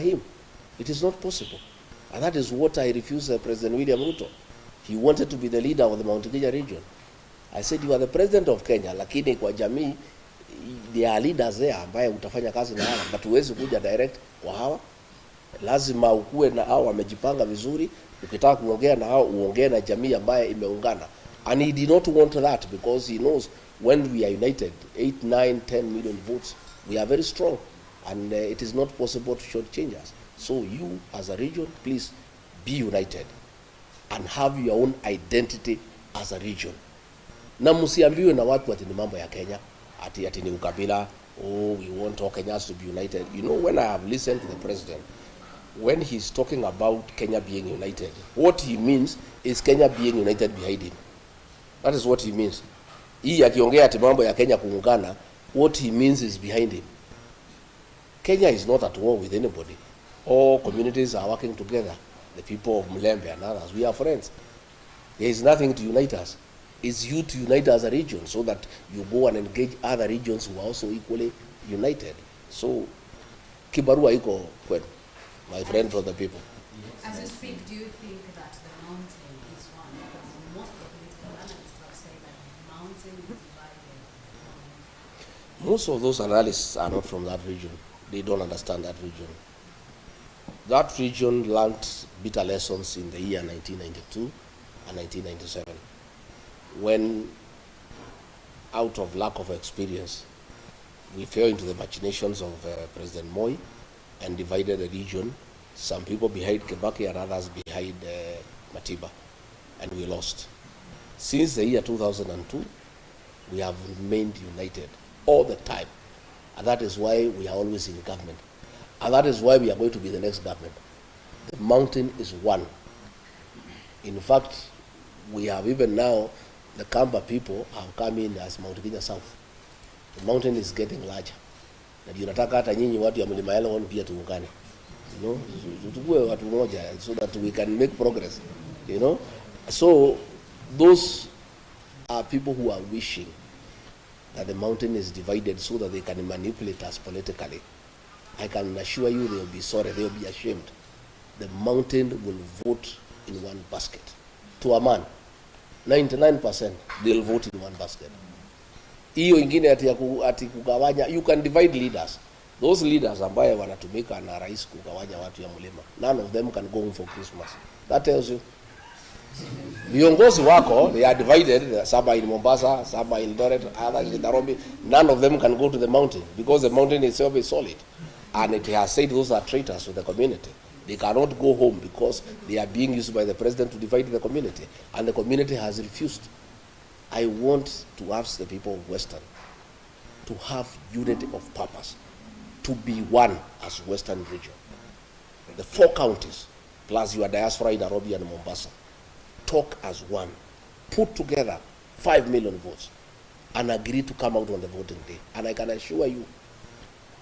him. It is not possible. And that is what I refused President William Ruto. He wanted to be the leader of the Mount Kenya region. I said, you are the president of Kenya, lakini kwa jamii, there are leaders there ambaye utafanya kazi na hawa, but huwezi kuja direct kwa hawa. Lazima ukue na hao wamejipanga vizuri, ukitaka kuongea na hao uongee na jamii ambaye imeungana. And he did not want that because he knows when we are united, 8, 9, 10 million votes, we are very strong, and it is not possible to shortchange us. So you as a region, please be united and have your own identity as a region. Na msiambiwe na watu ati ni mambo ya Kenya, ati ni ukabila, oh we want all Kenyans to be united. You know, when I have listened to the president, when he's talking about Kenya being united, what he means is Kenya being united behind him. That is what he means. Hii akiongea ati mambo ya Kenya kuungana, what he means is behind him. Kenya is not at war with anybody. All communities are working together. The people of Mlembe and others, we are friends. There is nothing to unite us. It's you to unite as a region so that you go and engage other regions who are also equally united. So, kibarua iko kwenu, my friend from the people. As you speak, do you think that the mountain is one? Because most of political analysts have said that the mountain is divided. Most of those analysts are not from that region. They don't understand that region. That region learned bitter lessons in the year 1992 and 1997, when, out of lack of experience, we fell into the machinations of President Moi and divided the region, some people behind Kibaki and others behind Matiba, and we lost. Since the year 2002, we have remained united all the time, and that is why we are always in government. And that is why we are going to be the next government. The mountain is one. In fact, we have even now, the Kamba people have come in as Mount Kenya South. The mountain is getting larger. Na tunataka hata nyinyi watu ya Mlima Elgon pia tuungane. You know, tutukue watu moja so that we can make progress. You know, so those are people who are wishing that the mountain is divided so that they can manipulate us politically. I can assure you they will be sorry, they will be ashamed. The mountain will vote in one basket. To a man, 99% they'll vote in one basket. Hiyo ingine ati kugawanya, you can divide leaders. Those leaders ambaye wanatumika na rais kugawanya watu ya mlima, none of them can go home for Christmas. That tells you. Viongozi wako, they are divided, some are in Mombasa, some are in Eldoret, others in Nairobi. None of them can go to the mountain because the mountain itself is solid. And it has said those are traitors to the community. They cannot go home because they are being used by the president to divide the community. And the community has refused. I want to ask the people of Western to have unity of purpose, to be one as Western region. The 4 counties, plus your diaspora in Nairobi and Mombasa, talk as one. Put together 5 million votes and agree to come out on the voting day. And I can assure you,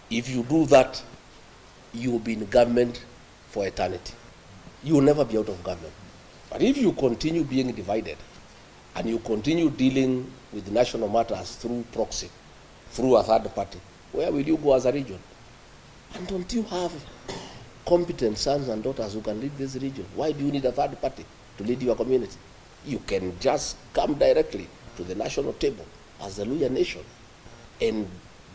if you do that, you will be in government for eternity. You will never be out of government. But if you continue being divided and you continue dealing with national matters through proxy, through a third party, where will you go as a region? And don't you have competent sons and daughters who can lead this region? Why do you need a third party to lead your community? You can just come directly to the national table as the Luya nation and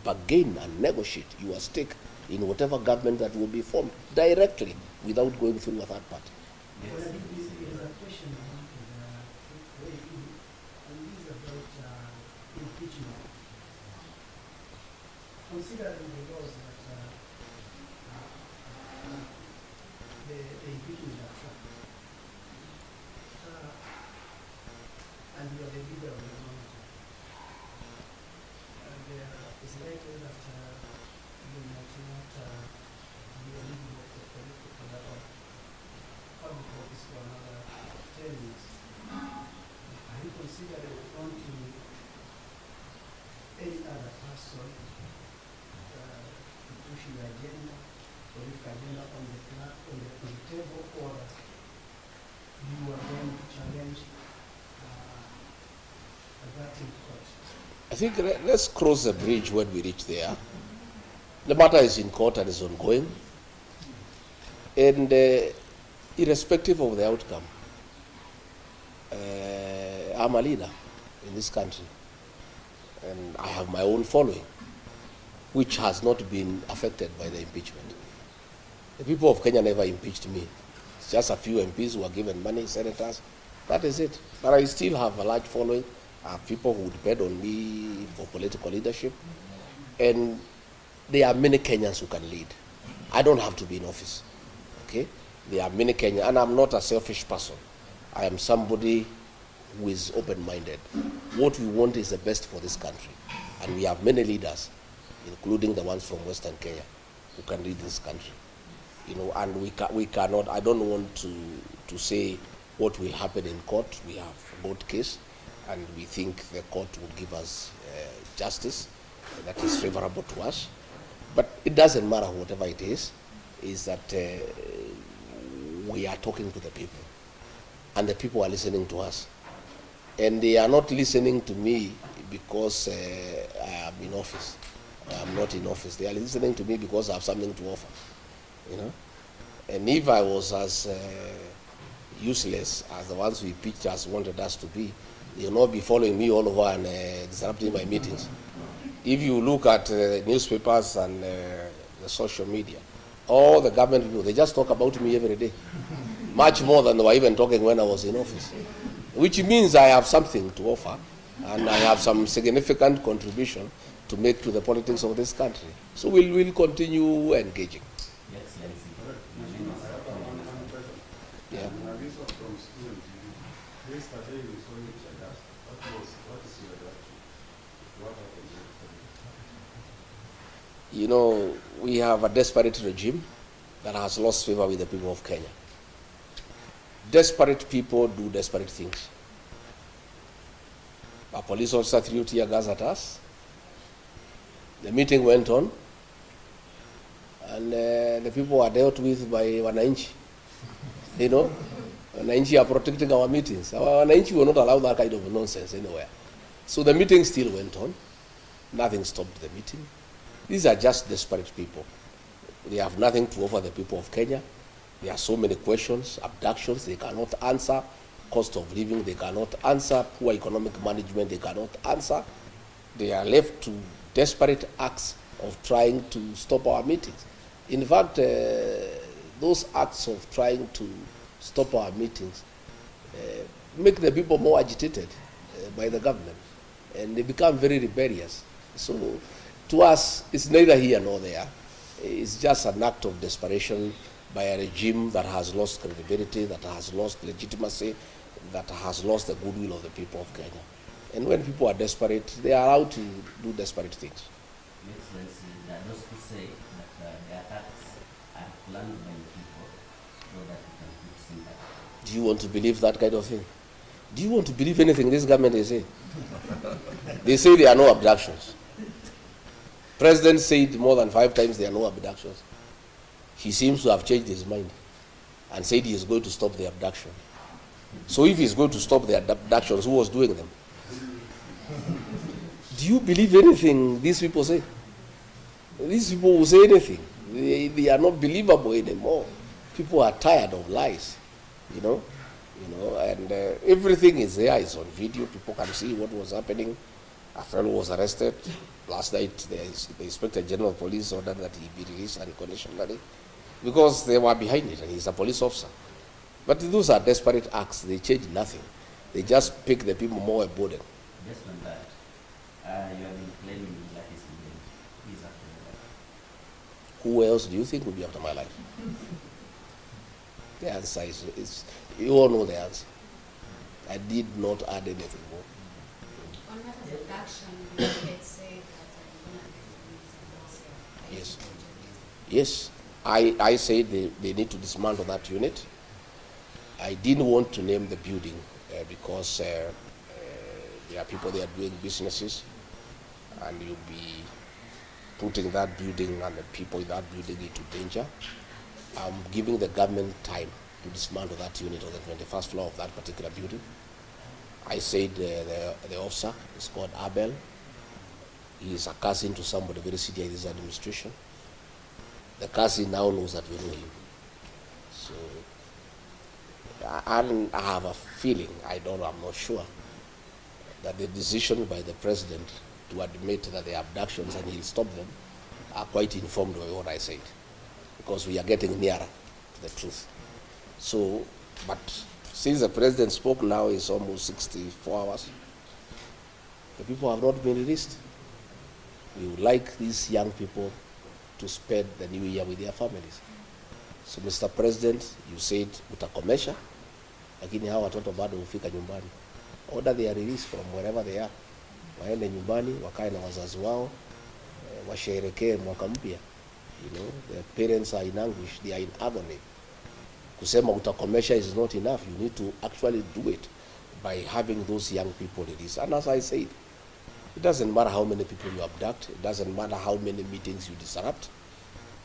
bargain and negotiate your stake in whatever government that will be formed directly without going through a third party. Yes. There is a question about impeachment. Considering the laws that the impeachment are tracked, and you are the leader of the mountain, there is likely that you might not be eligible for that public office for another 10 years. Are you considering appointing any other person to push your agenda, political agenda on the table, or you are going to challenge that in court? I think let's cross the bridge when we reach there. The matter is in court and is ongoing. And irrespective of the outcome, I'm a leader in this country, and I have my own following, which has not been affected by the impeachment. The people of Kenya never impeached me. It's just a few MPs who are given money, senators. That is it. But I still have a large following. I have people who depend on me for political leadership. And there are many Kenyans who can lead. I don't have to be in office. Okay? There are many Kenyans, and I'm not a selfish person. I am somebody who is open-minded. What we want is the best for this country. And we have many leaders, including the ones from Western Kenya, who can lead this country. You know, and we cannot, I don't want to say what will happen in court. We have a court case, and we think the court will give us justice that is favorable to us. But it doesn't matter whatever it is that we are talking to the people, and the people are listening to us. And they are not listening to me because I am in office. I am not in office. They are listening to me because I have something to offer. You know, and if I was as useless as the ones we pictures wanted us to be, you'll not be following me all over and disrupting my meetings. If you look at newspapers and the social media, all the government people, they just talk about me every day, much more than they were even talking when I was in office, which means I have something to offer, and I have some significant contribution to make to the politics of this country. So we'll continue engaging. Yeah. You know, we have a desperate regime that has lost favor with the people of Kenya. Desperate people do desperate things. A police officer threw tear gas at us. The meeting went on, and the people were dealt with by Wananchi. You know, Wananchi are protecting our meetings. Our Wananchi will not allow that kind of nonsense anywhere. So the meeting still went on. Nothing stopped the meeting. These are just desperate people. They have nothing to offer the people of Kenya. There are so many questions, abductions, they cannot answer. Cost of living, they cannot answer. Poor economic management, they cannot answer. They are left to desperate acts of trying to stop our meetings. In fact, those acts of trying to stop our meetings make the people more agitated by the government, and they become very rebellious. So to us, it's neither here nor there. It's just an act of desperation by a regime that has lost credibility, that has lost legitimacy, that has lost the goodwill of the people of Kenya. And when people are desperate, they are allowed to do desperate things. There are those who say that the attacks are planned by the people so that we can keep sympathy. Do you want to believe that kind of thing? Do you want to believe anything this government is saying? They say there are no abductions. President said more than 5 times there are no abductions. He seems to have changed his mind and said he is going to stop the abduction. So if he is going to stop the abductions, who was doing them? Do you believe anything these people say? These people will say anything. They are not believable anymore. People are tired of lies, you know, and everything is there. It's on video. People can see what was happening. A fellow was arrested last night. The Inspector General of Police ordered that he be released unconditionally because they were behind it, and he's a police officer. But those are desperate acts. They change nothing. They just make the people more a burden. Just on that, you have been claiming that is after your life. Who else do you think will be after my life? The answer is you all know the answer. I did not add anything more. On matters of action, you had said that you're going to Yes. Yes. I said they need to dismantle that unit. I didn't want to name the building because there are people there doing businesses, and you'll be putting that building and the people in that building into danger. I'm giving the government time to dismantle that unit on the 21st floor of that particular building. I said the officer is called Abel. He is a cousin to somebody very senior in this administration. The cousin now knows that we know him. So I have a feeling, I'm not sure, that the decision by the president to admit that the abductions and he'll stop them are quite informed by what I said, because we are getting nearer to the truth. So, but since the president spoke now, it's almost 64 hours. The people have not been released. We would like these young people to spend the new year with their families. So Mr. President, you said utakomesha, lakini hawa watoto bado hufika nyumbani. Order their release from wherever they are. Waende nyumbani, wakae na wazazi wao, washerekee mwaka mpya. You know, their parents are in anguish, they are in agony. Kusema utakomesha is not enough. You need to actually do it by having those young people released. And as I said, it doesn't matter how many people you abduct, it doesn't matter how many meetings you disrupt,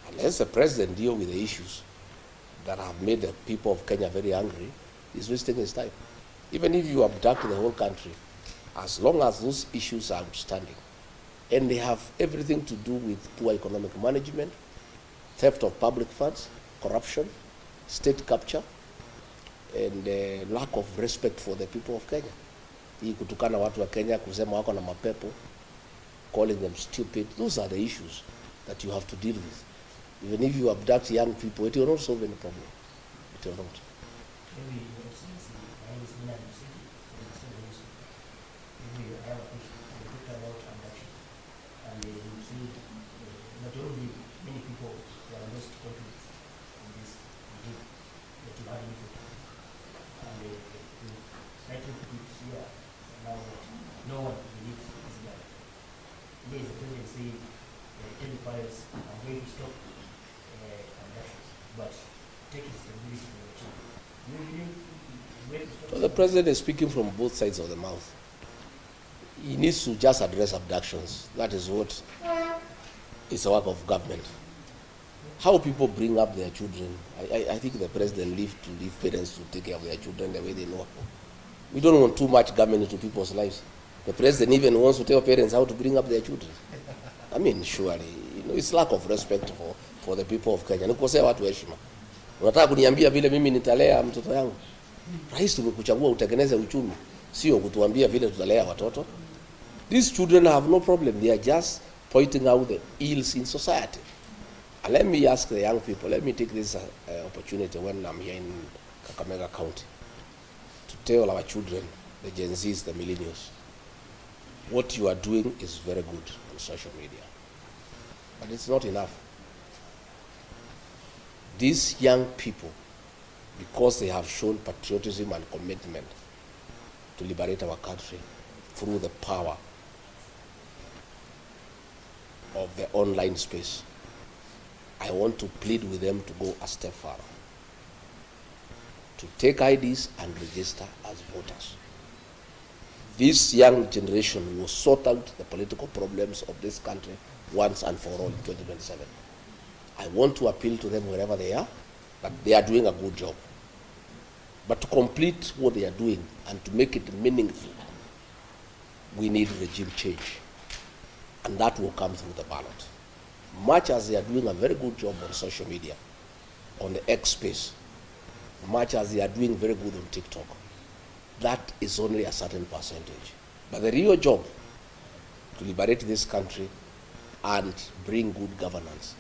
unless the president deal with the issues that have made the people of Kenya very angry, he's wasting his time. Even if you abduct the whole country, as long as those issues are outstanding, and they have everything to do with poor economic management, theft of public funds, corruption, state capture, and lack of respect for the people of Kenya. Hii kutukana watu wa Kenya, kusema wako na mapepo, calling them stupid, those are the issues that you have to deal with. Even if you abduct young people, it will not solve any problem. It will not. Maybe your excellency, my name is Mina Musiki, from the State Council. Maybe I have a question. We talked about abduction, and you see not only many people who are lost confidence in this regime that you had before, and you try to put it here now that no one believes this guy. Here is the president saying, tell the parents, I'm going to stop abductions, but take responsibility for your children. Do you believe it's going to stop? So the president is speaking from both sides of the mouth. He needs to just address abductions. That is what is the work of government. How people bring up their children, I think the president leave parents to take care of their children the way they know. We don't want too much government into people's lives. The president even wants to tell parents how to bring up their children. I mean, surely, you know, it's lack of respect for the people of Kenya. Nikosea watu heshima. Unataka kuniambia vile mimi nitalea mtoto yangu? Rais tumekuchagua utengeneze uchumi, sio kutuambia vile tutalea watoto. These children have no problem. They are just pointing out the ills in society. And let me ask the young people, let me take this opportunity when I'm here in Kakamega County to tell our children, the Gen Zs, the millennials, what you are doing is very good on social media. But it's not enough. These young people, because they have shown patriotism and commitment to liberate our country through the power of the online space, I want to plead with them to go a step further, to take IDs and register as voters. This young generation will sort out the political problems of this country once and for all in 2027. I want to appeal to them wherever they are, that they are doing a good job. But to complete what they are doing and to make it meaningful, we need regime change. And that will come through the ballot. Much as they are doing a very good job on social media, on the X space, much as they are doing very good on TikTok, that is only a certain percentage. But the real job to liberate this country and bring good governance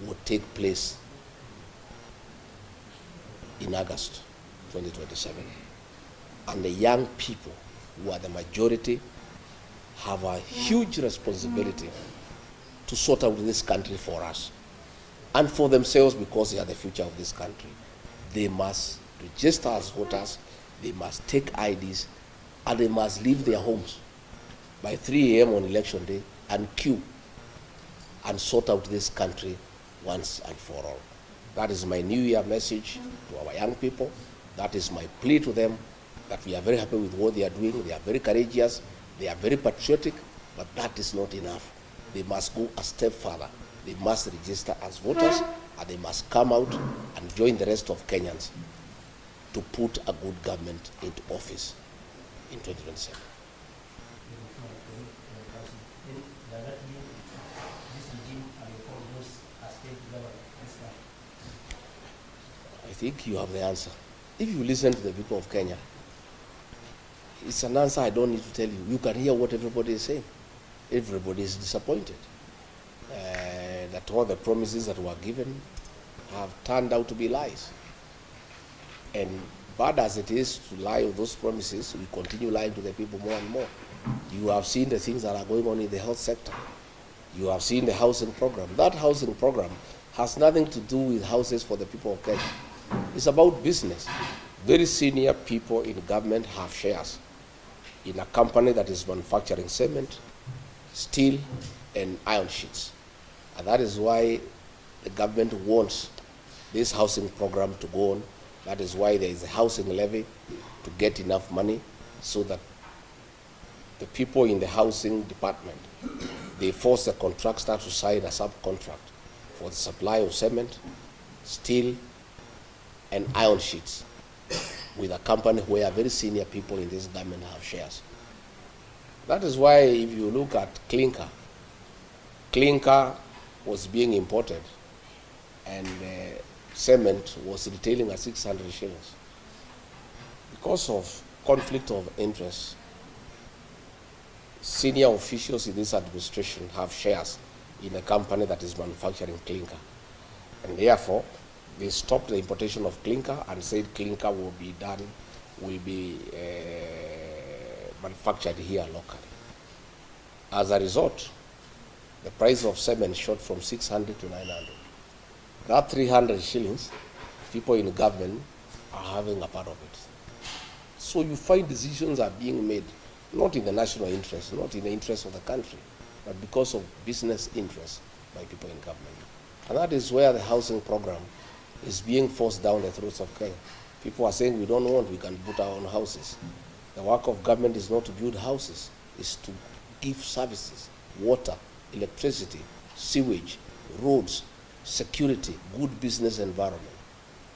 will take place in August 2027. And the young people, who are the majority, have a huge responsibility to sort out this country for us and for themselves, because they are the future of this country. They must register as voters, they must take IDs, and they must leave their homes by 3 a.m. on election day and queue and sort out this country once and for all. That is my New Year message to our young people. That is my plea to them, that we are very happy with what they are doing. They are very courageous, they are very patriotic, but that is not enough. They must go a step further. They must register as voters, and they must come out and join the rest of Kenyans to put a good government into office in 2027. I think you have the answer. If you listen to the people of Kenya, it's an answer I don't need to tell you. You can hear what everybody is saying. Everybody is disappointed that all the promises that were given have turned out to be lies. And bad as it is to lie on those promises, we continue lying to the people more and more. You have seen the things that are going on in the health sector. You have seen the housing program. That housing program has nothing to do with houses for the people of Kenya. It's about business. Very senior people in government have shares in a company that is manufacturing cement, steel, and iron sheets. And that is why the government wants this housing program to go on. That is why there is a housing levy to get enough money so that the people in the housing department, they force the contractor to sign a subcontract for the supply of cement, steel, and iron sheets with a company where very senior people in this government have shares. That is why if you look at clinker was being imported and cement was retailing at 600 shillings. Because of conflict of interest, senior officials in this administration have shares in a company that is manufacturing clinker. And therefore, they stopped the importation of clinker and said clinker will be manufactured here locally. As a result, the price of cement shot from 600 to 900. That 300 shillings, people in government are having a part of it. So you find decisions are being made, not in the national interest, not in the interest of the country, but because of business interests by people in government. And that is where the housing program is being forced down the throats of Kenya. People are saying we don't want, we can put our own houses. The work of government is not to build houses, it's to give services, water, electricity, sewage, roads, security, good business environment.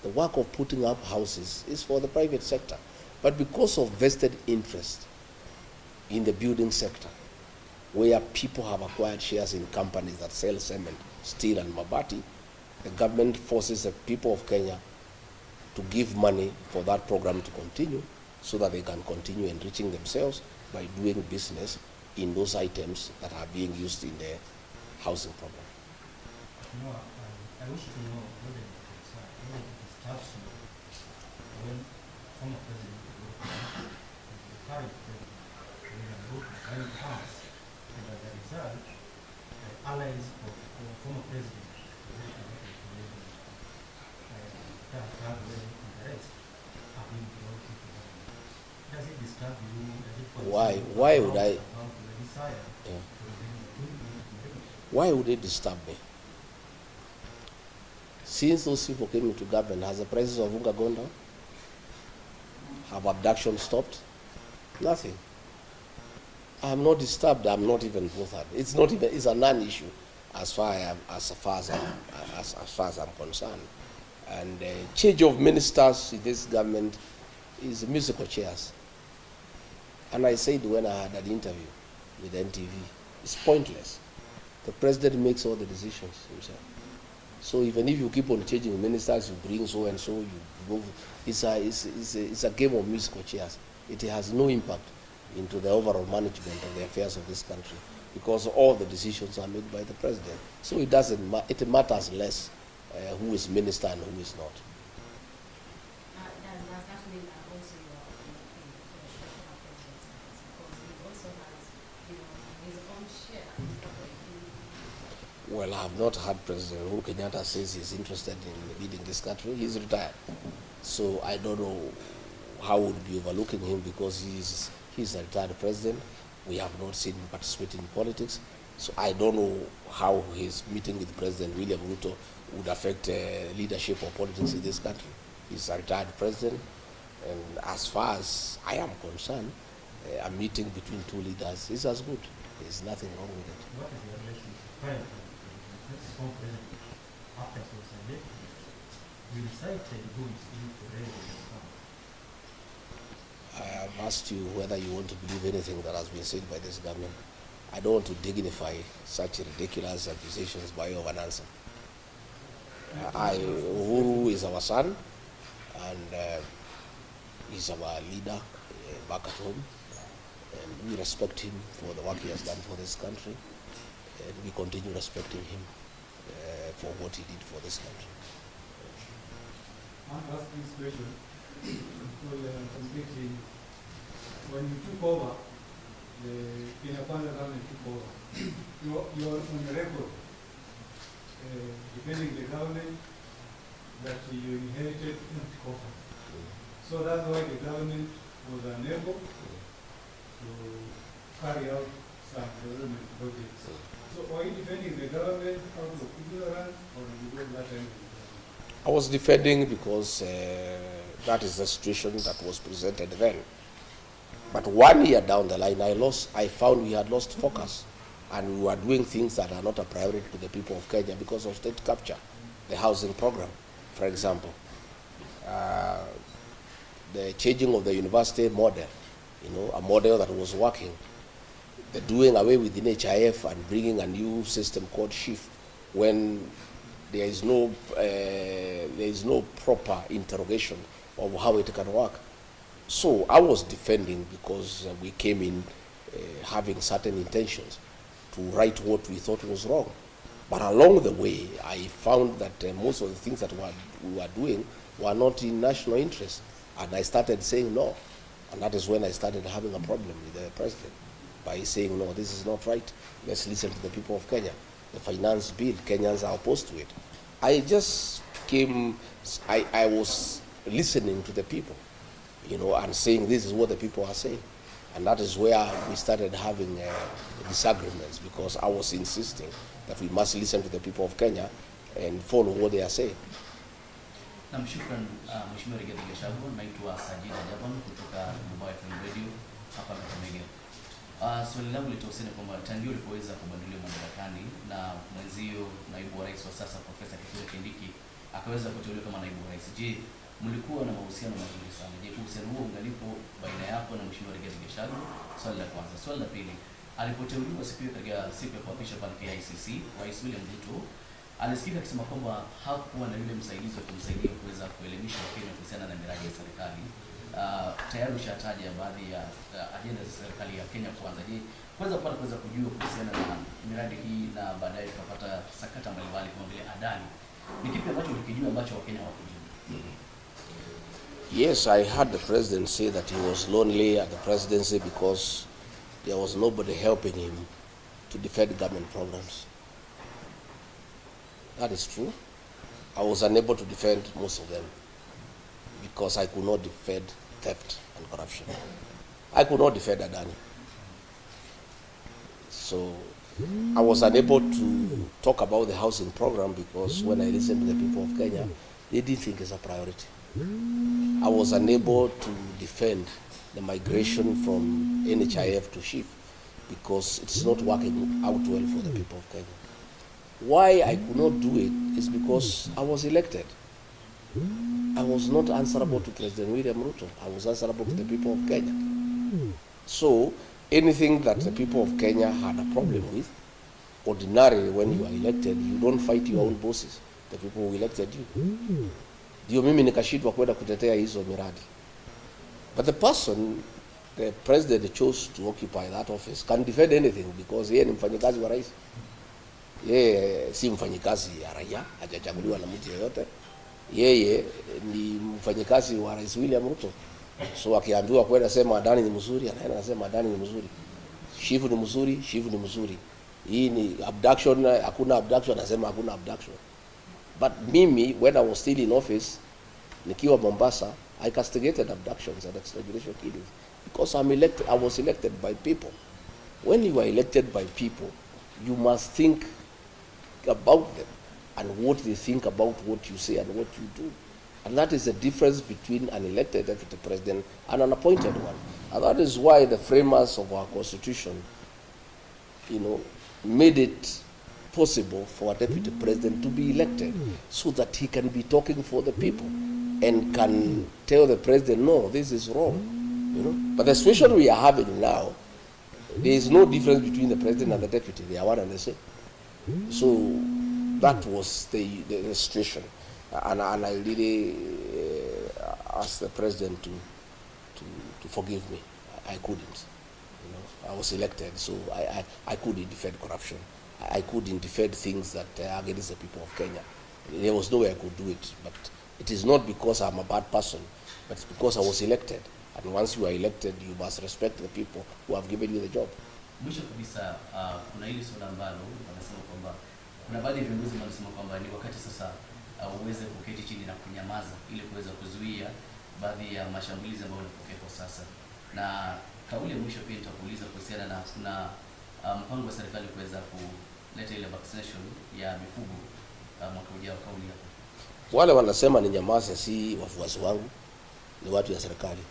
The work of putting up houses is for the private sector. But because of vested interest in the building sector, where people have acquired shares in companies that sell cement, steel, and mabati, the government forces the people of Kenya to give money for that program to continue so that they can continue enriching themselves by doing business in those items that are being used in the housing program. No, I wish to know whether it disturbs you when former president, the current president, when it comes, and as a result, the allies of the former president, and the rest, are being brought into government. Does it disturb you? Does it Why would I? about the desire Yeah. to Why would it disturb me? Since those people came into government, has the prices of unga gone down? Have abductions stopped? Nothing. I'm not disturbed. I'm not even bothered. It's not even. It's a non-issue as far as I'm concerned. And change of ministers in this government is musical chairs. And I said when I had an interview with NTV, it's pointless. The president makes all the decisions himself. So even if you keep on changing ministers, you bring so and so, you move. It's a game of musical chairs. It has no impact into the overall management of the affairs of this country because all the decisions are made by the president. So it doesn't. It matters less who is minister and who is not. Does that mean that also you are for the structural projects? Because he also has, his own share. Well, I have not heard President Uhuru Kenyatta says he's interested in leading this country. He's retired. So I don't know how would be overlooking him because he's a retired president. We have not seen him participate in politics. So I don't know how his meeting with President William Ruto would affect leadership or politics in this country. He's a retired president. And as far as I am concerned, a meeting between two leaders is as good. There's nothing wrong with it. What is the relationship currently? This former president, after Sosa, you recited who is in the raise I have asked you whether you want to believe anything that has been said by this government. I don't want to dignify such ridiculous accusations by way of an answer. Uhuru is our son. and he's our leader back at home, and we respect him for the work he has done for this country, and we continue respecting him for what he did for this country. I want to ask this question. Completely, when you took over, the Kenya Kwanza government took over, you're on the record defending the government that you inherited empty coffers. So that's why the government was unable to carry out some development projects. So are you defending the government out of ignorance, or did you go that time? I was defending because that is the situation that was presented then. But 1 year down the line, I found we had lost focus, and we were doing things that are not a priority to the people of Kenya because of state capture, the housing program, for example. The changing of the university model, a model that was working, the doing away with the NHIF and bringing a new system called SHIFT, when there is no proper interrogation of how it can work. So I was defending because we came in having certain intentions to right what we thought was wrong. But along the way, I found that most of the things that we were doing were not in national interest. And I started saying no. And that is when I started having a problem with the president by saying, no, this is not right. Let's listen to the people of Kenya. The finance bill, Kenyans are opposed to it. I just came, I was listening to the people, and saying this is what the people are saying. And that is where we started having disagreements, because I was insisting that we must listen to the people of Kenya and follow what they are saying. Namshukran Mheshimiwa Rigathi Gachagua. Naitwa Sajida Jaban kutoka Mobile FM Radio hapa Kakamega. Swali langu litahusiana kwamba tangu ulipoweza kubadilika madarakani na mwenzio naibu wa rais wa sasa Profesa Kithure Kindiki akaweza kuteuliwa kama naibu wa rais, je, mlikuwa na mahusiano mazuri sana? Je, uhusiano huo ungalipo baina yako na Mheshimiwa Rigathi Gachagua? Swali la kwanza. Swali la pili, alipoteuliwa katika siku ya kuapisha pale KICC, Rais William Ruto alisikika akisema kwamba hakuwa na yule msaidizi wa kumsaidia kuweza kuelimisha Wakenya kuhusiana na miradi ya serikali. Tayari ushataja baadhi ya ajenda za serikali ya Kenya Kwanza. Je, kuweza kujua kuhusiana na miradi hii na baadaye tukapata sakata mbalimbali kama vile Adani, ni kipi ambacho ulikijua ambacho Wakenya hawakujua? Yes, I heard the president say that he was lonely at the presidency because there was nobody helping him to defend government programs. That is true. I was unable to defend most of them because I could not defend theft and corruption. I could not defend Adani. So I was unable to talk about the housing program because when I listened to the people of Kenya, they didn't think it's a priority. I was unable to defend the migration from NHIF to SHIFT because it's not working out well for the people of Kenya. Why I could not do it is because I was elected. I was not answerable to President William Ruto. I was answerable to the people of Kenya. So anything that the people of Kenya had a problem with, ordinarily when you are elected, you don't fight your own bosses, the people who elected you. Ndio mimi nikashindwa kwenda kutetea hizo miradi. But the person the president chose to occupy that office can defend anything because yeye ni mfanyikazi wa rais. Yeye si mfanyikazi ya raia, hajachaguliwa na mtu yeyote. Yeye ni mfanyikazi wa Rais William Ruto. So akiambiwa kwenda sema Adani ni mzuri, anaenda anasema Adani ni mzuri. Shifu ni mzuri, Shifu ni mzuri. Hii ni abduction, hakuna abduction, anasema hakuna abduction. But mimi, when I was still in office, nikiwa Mombasa, I castigated abductions and extrajudicial killings because I was elected by people. When you are elected by people, you must think about them and what they think about what you say and what you do. And that is the difference between an elected deputy president and an appointed one. And that is why the framers of our constitution, made it possible for a deputy president to be elected so that he can be talking for the people and can tell the president, no, this is wrong. But the situation we are having now, there is no difference between the president and the deputy. They are one and the same. So that was the situation. And I really ask the president to forgive me. I couldn't. You know, I was elected, so I couldn't defend corruption. I couldn't defend things that are against the people of Kenya. There was no way I could do it. But it is not because I'm a bad person, but it's because I was elected. And once you are elected, you must respect the people who have given you the job. Mwisho kabisa, kuna hili swala ambalo wanasema kwamba kuna baadhi ya viongozi wanasema kwamba ni wakati sasa uweze kuketi chini na kunyamaza ili kuweza kuzuia baadhi ya mashambulizi ambayo yanatokea kwa sasa. Na kauli ya mwisho pia nitakuuliza kuhusiana na kuna mpango wa serikali kuweza kuleta ile vaccination ya mifugo mwaka ujao. Kauli yako? Wale wanasema ni nyamaza si wafuasi wangu, ni watu ya serikali.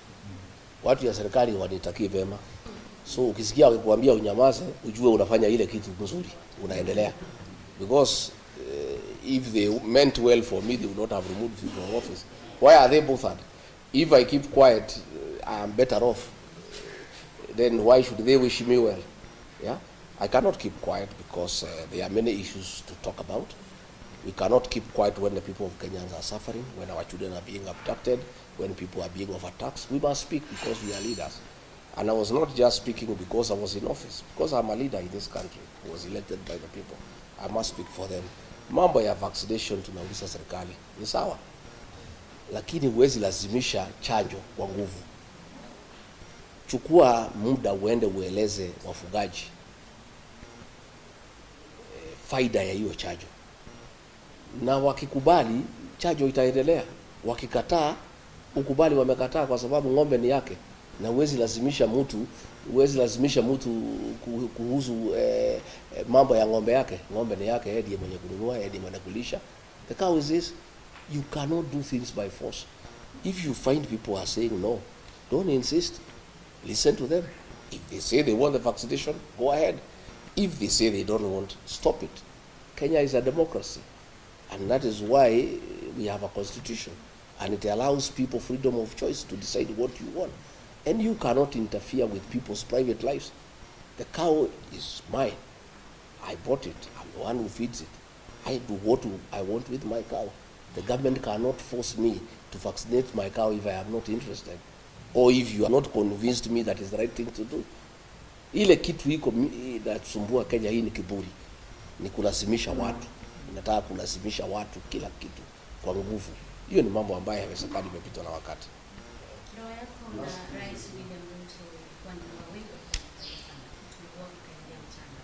Watu ya serikali wanitakie vema. So ukisikia wakikwambia unyamaze, ujue unafanya ile kitu nzuri, unaendelea. Because if they meant well for me, they would not have removed me from office. Why are they bothered? If I keep quiet, I am better off. Then why should they wish me well? Yeah, I cannot keep quiet because there are many issues to talk about. We cannot keep quiet when the people of Kenya are suffering, when our children are being abducted, when people are being overtaxed. We must speak because we are leaders. And I was not just speaking because I was in office, because I'm a leader in this country who was elected by the people. I must speak for them. Mambo ya vaccination tunauliza serikali ni sawa, lakini huwezi lazimisha chanjo kwa nguvu. Chukua muda uende ueleze wafugaji faida ya hiyo chanjo, na wakikubali chanjo itaendelea. Wakikataa, ukubali wamekataa kwa sababu ng'ombe ni yake, na huwezi lazimisha mtu kuhusu mambo ya ng'ombe yake. Ng'ombe ni yake, yeye ndiye mwenye kununua, yeye ndiye mwenye kulisha. The cow is this. You cannot do things by force. If you find people are saying no, don't insist. Listen to them. If they say they want the vaccination, go ahead. If they say they don't want, stop it. Kenya is a democracy, and that is why we have a constitution, and it allows people freedom of choice to decide what you want. And you cannot interfere with people's private lives. The cow is mine. I bought it. I'm the one who feeds it. I do what I want with my cow. The government cannot force me to vaccinate my cow if I am not interested, or if you are not convinced me that is the right thing to do. Ile kitu iko inasumbua Kenya hii ni kiburi, ni kulazimisha watu. Nataka kulazimisha watu kila kitu kwa nguvu. Hiyo ni mambo ambayo haiwezekani, imepitwa na wakati. Ndoa yako na Rais William Ruto kwa ndoa wengi sana tulikuwa tukaingia mchana,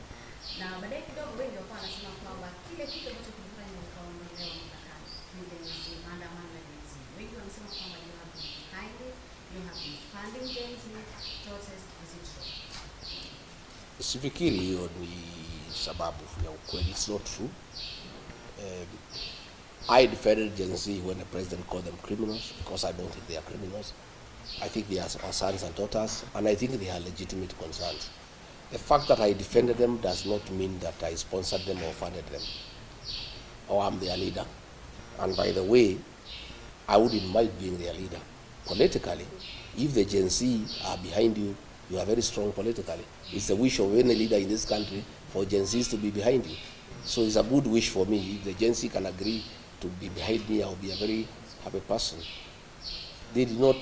na baadaye kidogo wengi wakawa wanasema kwamba kile kitu ambacho kilifanya ukaondolewa mamlakani ni Gen-Z, maandamano ya Gen-Z. Wengi wanasema kwamba you have been behind it, you have been funding Gen-Z protest. Is it true? Sifikiri hiyo ni sababu ya ukweli. It's not true. I defended Gen-Z when the president called them criminals, because I don't think they are criminals. I think they are our sons and daughters, and I think they are legitimate concerns. The fact that I defended them does not mean that I sponsored them or funded them, or I'm their leader. And by the way, I wouldn't mind being their leader. Politically, if the Gen-Z are behind you, you are very strong politically. It's the wish of any leader in this country for Gen-Zs to be behind you. So it's a good wish for me. If the Gen-Z can agree to be behind me, I'll be a very happy person. They did not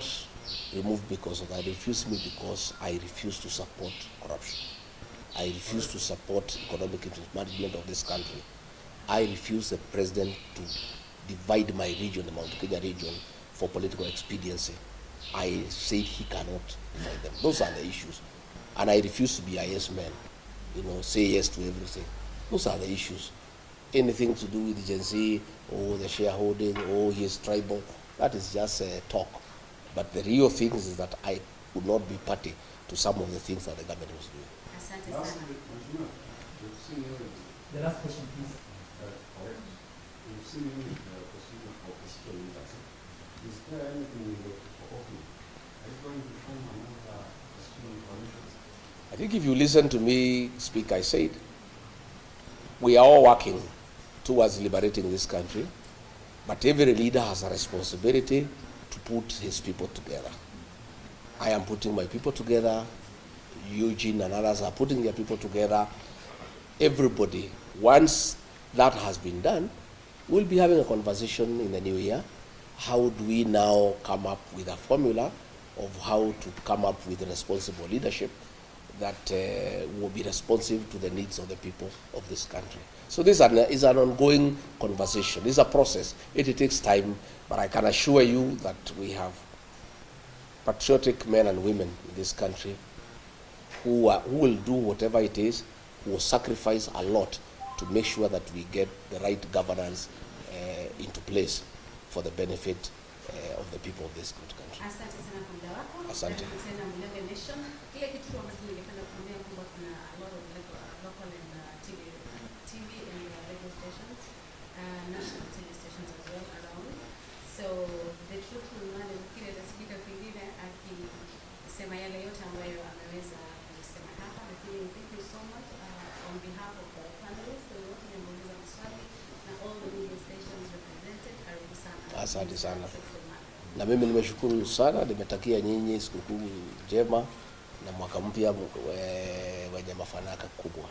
remove me because of that. They refused me because I refuse to support corruption. I refuse to support economic mismanagement of this country. I refuse the president to divide my region, the Mount Kenya region, for political expediency. I said he cannot divide them. Those are the issues. And I refuse to be a yes man, say yes to everything. Those are the issues. Anything to do with the Gen-Z or the shareholding or his tribal, that is just talk. But the real thing is that I would not be party to some of the things that the government was doing. Asante Last sana. we've seen you in, The last question, please. correct? We've seen you in the procedure for opposition leaders. Is there anything you look for opening? Are you going to form another opposition coalition? I think if you listen to me speak, I said, we are all working towards liberating this country, but every leader has a responsibility to put his people together. I am putting my people together. Eugene and others are putting their people together. Everybody, once that has been done, we'll be having a conversation in the new year, how do we now come up with a formula of how to come up with responsible leadership that will be responsive to the needs of the people of this country. So this is an ongoing conversation. It's a process. It takes time, but I can assure you that we have patriotic men and women in this country who will do whatever it is, who will sacrifice a lot to make sure that we get the right governance into place for the benefit of the people of this good country. Asante sana kwa muda wako. Asante. Karibu tena Mlenge Nation. Kile kitu ambacho ningependa kuambia kwamba kuna a lot of local and TV and radio stations, national TV stations as well around. So the truth will run and kile tasikika kwingine akisema yale yote ambayo ameweza kusema hapa, lakini thank you so much on behalf of the panelists, the wote wameuliza maswali na all the media stations represented. Karibu sana. Asante sana. Na mimi nimeshukuru sana, nimetakia nyinyi sikukuu njema na mwaka mpya wenye mafanaka kubwa.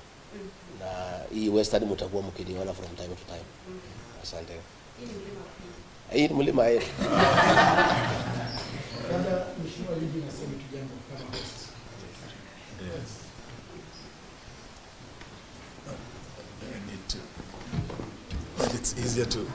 Na hii Western mtakuwa mkiniona from time to time. Asante. Hii ni mlima hii. Labda mheshimiwa Liji nasema tu jambo kama host. Yes. I need to. But it's easier to.